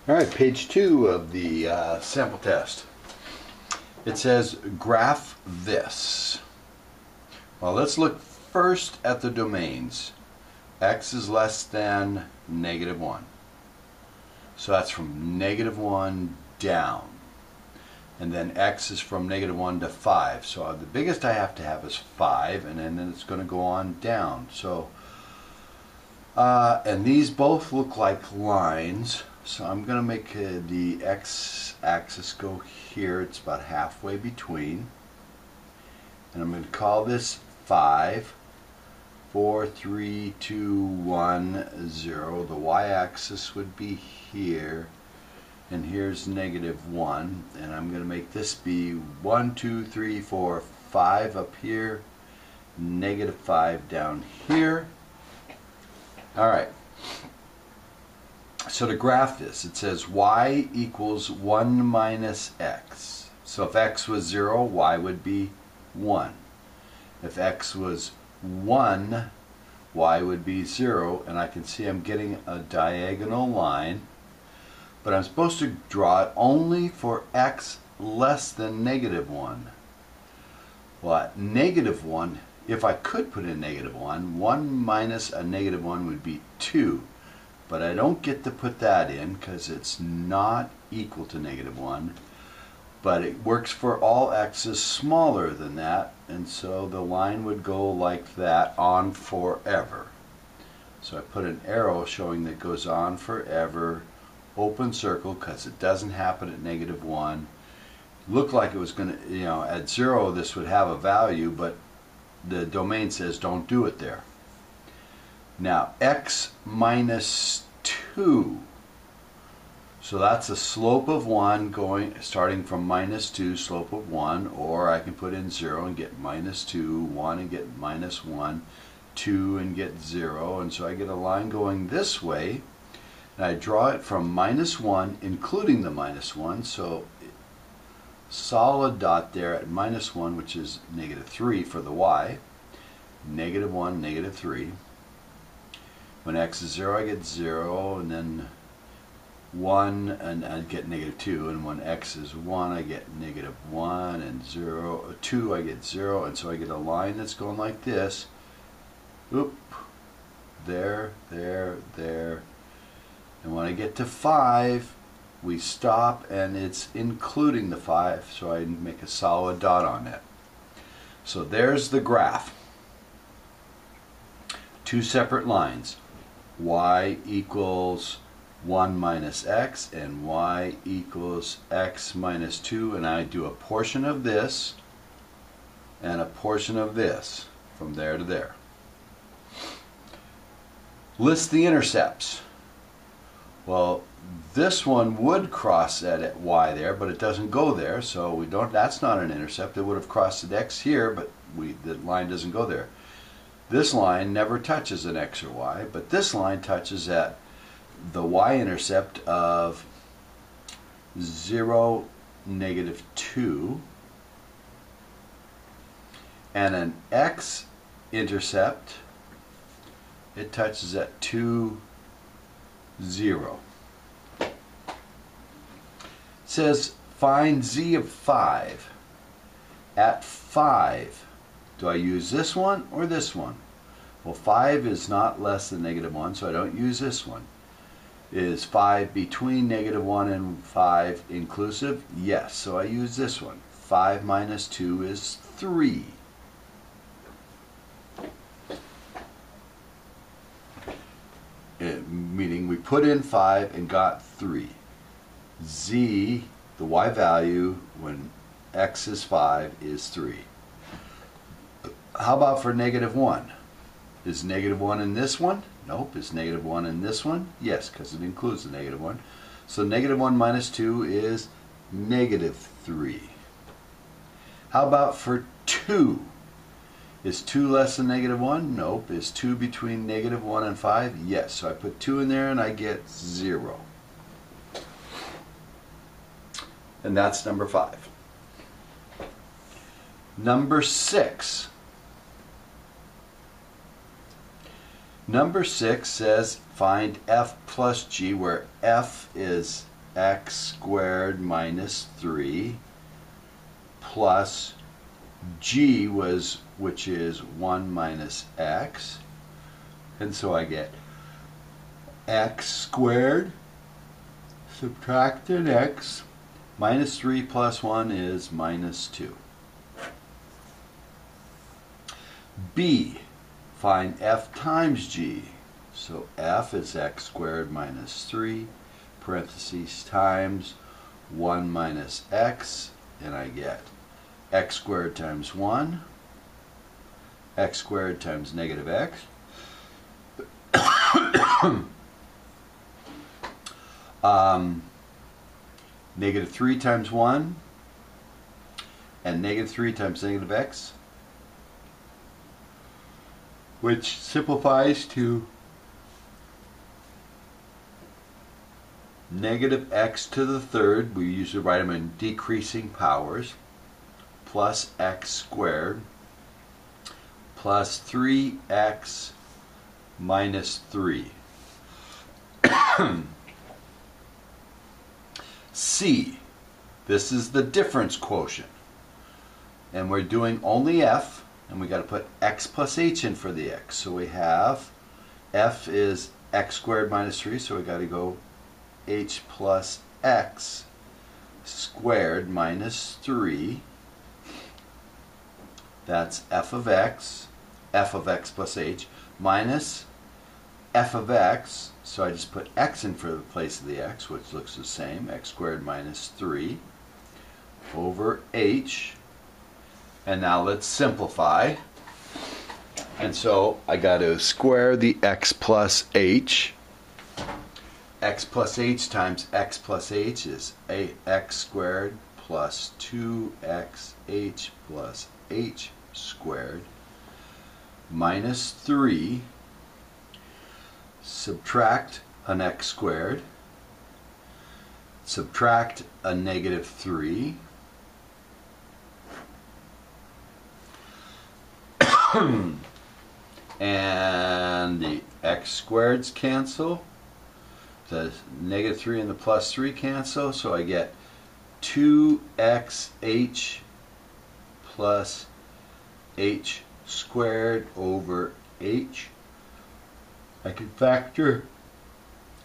All right, page 2 of the sample test. It says graph this. Well, let's look first at the domains. X is less than -1. So that's from -1 down. And then X is from -1 to 5. So the biggest I have to have is 5, and then it's going to go on down. So, and these both look like lines. So I'm going to make the x-axis go here. It's about halfway between. And I'm going to call this 5, 4, 3, 2, 1, 0. The y-axis would be here. And here's -1. And I'm going to make this be 1, 2, 3, 4, 5 up here. -5 down here. Alright. So to graph this, it says y equals 1 minus x. So if x was 0, y would be 1. If x was 1, y would be 0. And I can see I'm getting a diagonal line. But I'm supposed to draw it only for x less than -1. Well, at -1, if I could put in -1, 1 minus a -1 would be 2. But I don't get to put that in because it's not equal to -1. But it works for all x's smaller than that, and so the line would go like that on forever. So I put an arrow showing that it goes on forever, open circle, because it doesn't happen at -1. Looked like it was going to, at 0 this would have a value, but the domain says don't do it there. Now, x minus 2. So that's a slope of 1 starting from -2, slope of 1, or I can put in 0 and get -2, 1 and get -1, 2 and get 0, and so I get a line going this way, and I draw it from -1, including the -1, so solid dot there at -1, which is -3 for the y, -1, -3. When x is 0, I get 0, and then 1, and I get -2, and when x is 1, I get -1, and 0, 2, I get 0, and so I get a line that's going like this. Oop, there, there, there. And when I get to 5, we stop, and it's including the 5, so I make a solid dot on it. So there's the graph. Two separate lines. Y equals 1 minus x, and y equals x minus 2, and I do a portion of this and a portion of this from there to there. List the intercepts. Well, this one would cross at y there, but it doesn't go there, so we don't. That's not an intercept. It would have crossed at x here, but the line doesn't go there. This line never touches an x or y, but this line touches at the y-intercept of 0, -2, and an x-intercept, it touches at 2, 0. It says find z of 5 at 5. Do I use this one or this one? Well, 5 is not less than -1, so I don't use this one. Is 5 between -1 and 5 inclusive? Yes, so I use this one. 5 minus 2 is 3. Meaning we put in 5 and got 3. Z, the y value when x is 5, is 3. How about for -1? Is -1 in this one? Nope. Is -1 in this one? Yes, because it includes the -1. So -1 minus 2 is -3. How about for 2? Is 2 less than -1? Nope. Is 2 between -1 and 5? Yes. So I put 2 in there and I get 0. And that's number 5. Number 6. Number 6 says find f plus g, where f is x squared minus 3 plus g which is 1 minus x. And so I get x squared, subtract an x, minus 3 plus 1 is minus 2. B, find f times g. So f is x squared minus 3, parentheses, times 1 minus x, and I get x squared times 1, x squared times negative x, negative 3 times 1, and negative 3 times negative x, which simplifies to negative x to the third. We usually write them in decreasing powers, plus x squared, plus 3x minus 3. C, this is the difference quotient. And we're doing only f, and we got to put x plus h in for the x. So we have f is x squared minus 3, so we got to go h plus x squared minus 3. That's f of x plus h, minus f of x, so I just put x in for the place of the x, which looks the same, x squared minus 3, over h. And now let's simplify. And so I got to square the x plus h. X plus h times x plus h is x squared plus 2xh plus h squared minus 3. Subtract an x squared, subtract a negative 3, and the x squareds cancel, the negative 3 and the plus 3 cancel, so I get 2xh plus h squared over h. I can factor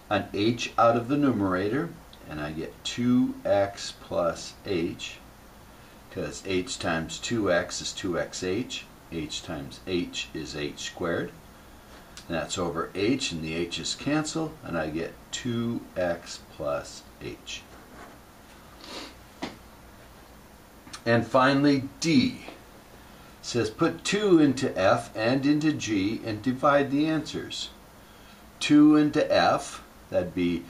an h out of the numerator, and I get 2x plus h, because h times 2x is 2xh, h times h is h squared, and that's over h, and the h's cancel, and I get 2x plus h. And finally, D says put 2 into f and into g and divide the answers. 2 into f, that'd be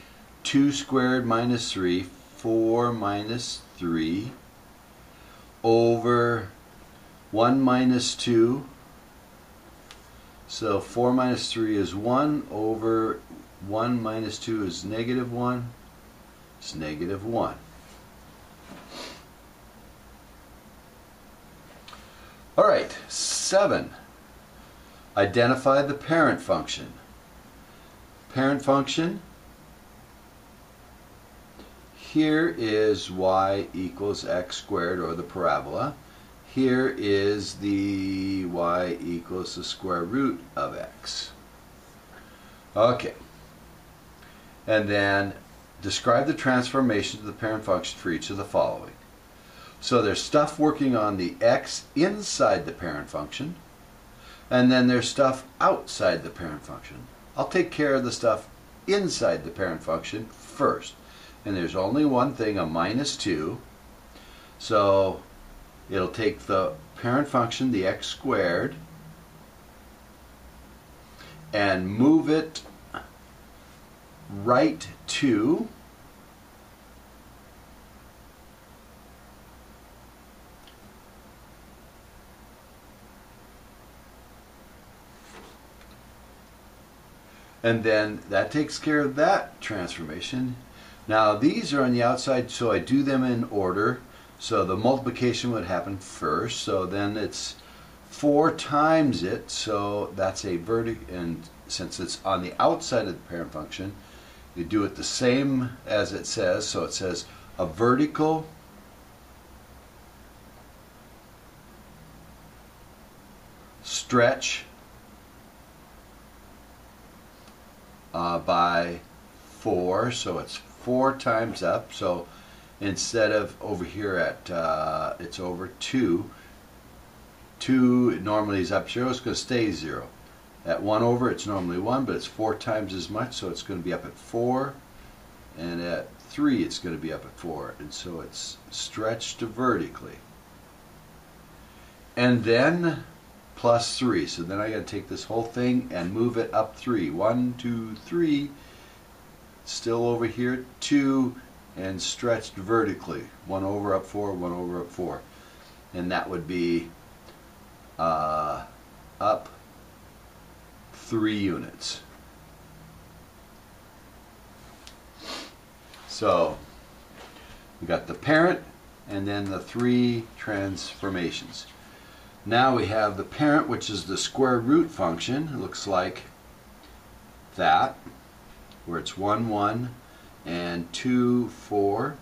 2 squared minus 3, 4 minus 3, over 1 minus 2. So 4 minus 3 is 1, over 1 minus 2 is negative 1. It's negative 1. All right, 7. Identify the parent function. Parent function, here is y equals x squared, or the parabola. Here is the y equals the square root of x. Okay. And then describe the transformation of the parent function for each of the following. So there's stuff working on the x inside the parent function, and then there's stuff outside the parent function. I'll take care of the stuff inside the parent function first. And there's only one thing, a minus 2. So it'll take the parent function, the x squared, and move it right to and then that takes care of that transformation. Now these are on the outside, so I do them in order. So the multiplication would happen first, so then it's 4 times it, so that's a vertical, and since it's on the outside of the parent function, we do it the same as it says. So it says a vertical stretch by 4, so it's 4 times up. So instead of over here at it's over 2, 2 normally is up 0, it's going to stay 0. At 1 over, it's normally 1, but it's 4 times as much, so it's going to be up at 4. And at 3, it's going to be up at 4. And so it's stretched vertically. And then plus 3. So then I got to take this whole thing and move it up 3. 1, 2, 3. Still over here, 2, and stretched vertically. 1 over, up 4, 1 over, up 4. And that would be up 3 units. So we got the parent and then the 3 transformations. Now we have the parent, which is the square root function. It looks like that, where it's 1, 1 and 2, 4.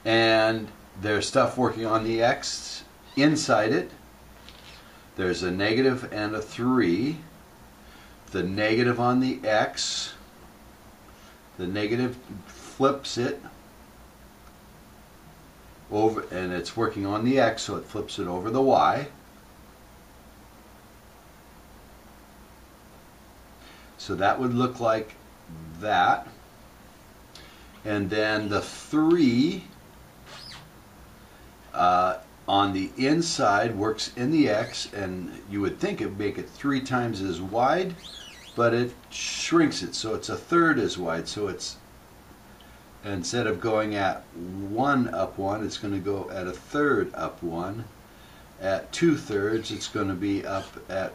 And there's stuff working on the x inside it. There's a negative and a 3. The negative on the x, the negative flips it over, and it's working on the x, so it flips it over the y. So that would look like that. And then the 3 on the inside works in the x, and you would think it would make it 3 times as wide, but it shrinks it, so it's a third as wide. So it's, instead of going at 1 up 1, it's going to go at a third up 1. At 2/3, it's going to be up at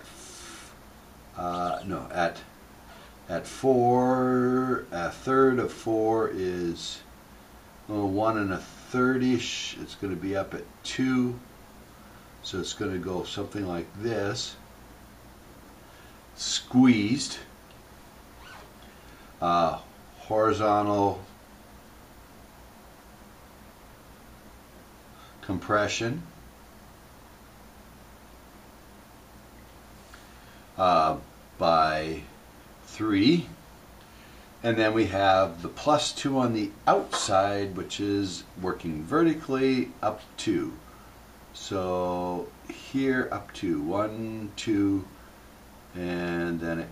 at 4. A third of 4 is 1 1/3ish. It's going to be up at 2. So it's going to go something like this. Squeezed. Horizontal compression. By 3. And then we have the plus 2 on the outside, which is working vertically up 2. So here up 2, 1, 2, and then it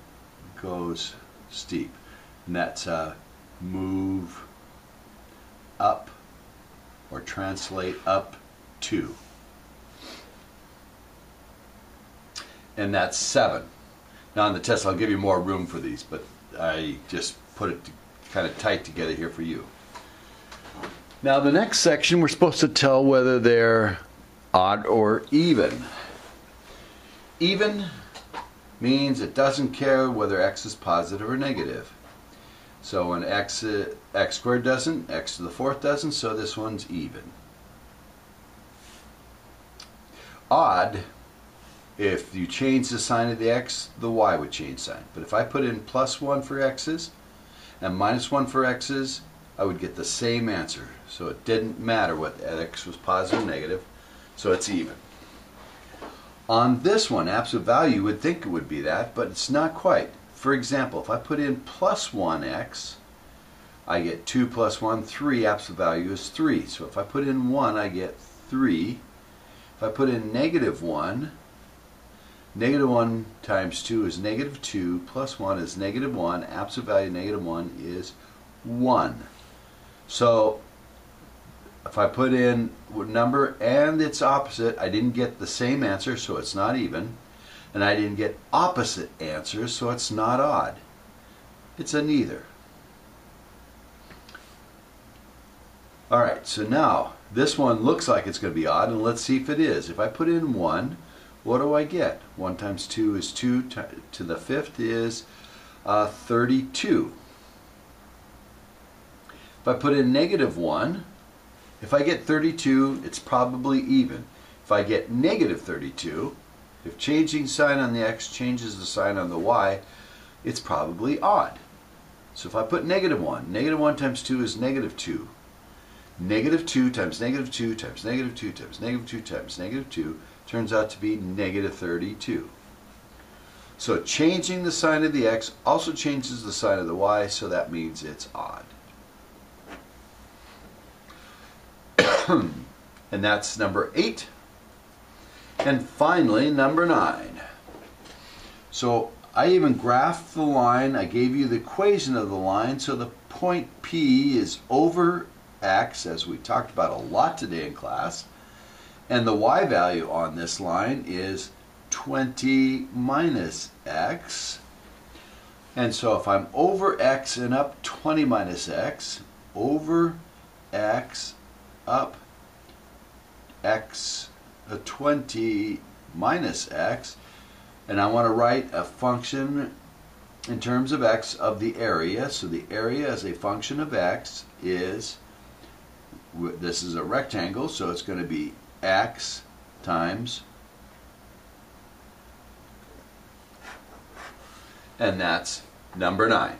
goes steep. And that's a move up, or translate up 2. And that's 7. Now on the test I'll give you more room for these, but I just put it kind of tight together here for you. Now the next section, we're supposed to tell whether they're odd or even. Even means it doesn't care whether x is positive or negative. So when x squared doesn't, x to the 4th doesn't, so this one's even. Odd, if you change the sign of the x, the y would change sign. But if I put in plus 1 for x's and minus 1 for x's, I would get the same answer. So it didn't matter what x was positive or negative, so it's even. On this one, absolute value, you would think it would be that, but it's not quite. For example, if I put in plus 1x, I get 2 plus 1, 3, absolute value is 3. So if I put in 1, I get 3. If I put in negative 1, negative 1 times 2 is negative 2, plus 1 is negative 1, absolute value negative 1 is 1. So if I put in a number and its opposite, I didn't get the same answer, so it's not even. And I didn't get opposite answers, so it's not odd. It's a neither. Alright, so now this one looks like it's going to be odd, and let's see if it is. If I put in 1, what do I get? 1 times 2 is 2, to the 5th is 32. If I put in negative 1, if I get 32, it's probably even. If I get negative 32, If changing sign on the x changes the sign on the y, it's probably odd. So if I put -1, -1 times 2 is -2. -2 times -2 times -2 times -2 times -2 turns out to be -32. So changing the sign of the x also changes the sign of the y, so that means it's odd. And that's number 8. And finally, number 9. So I even graphed the line. I gave you the equation of the line. So the point P is over x, as we talked about a lot today in class. And the y value on this line is 20 minus x. And so if I'm over x and up 20 minus x, over x up x 20 minus x, and I want to write a function in terms of x of the area. So the area as a function of x is, this is a rectangle, so it's going to be x times, and that's number 9.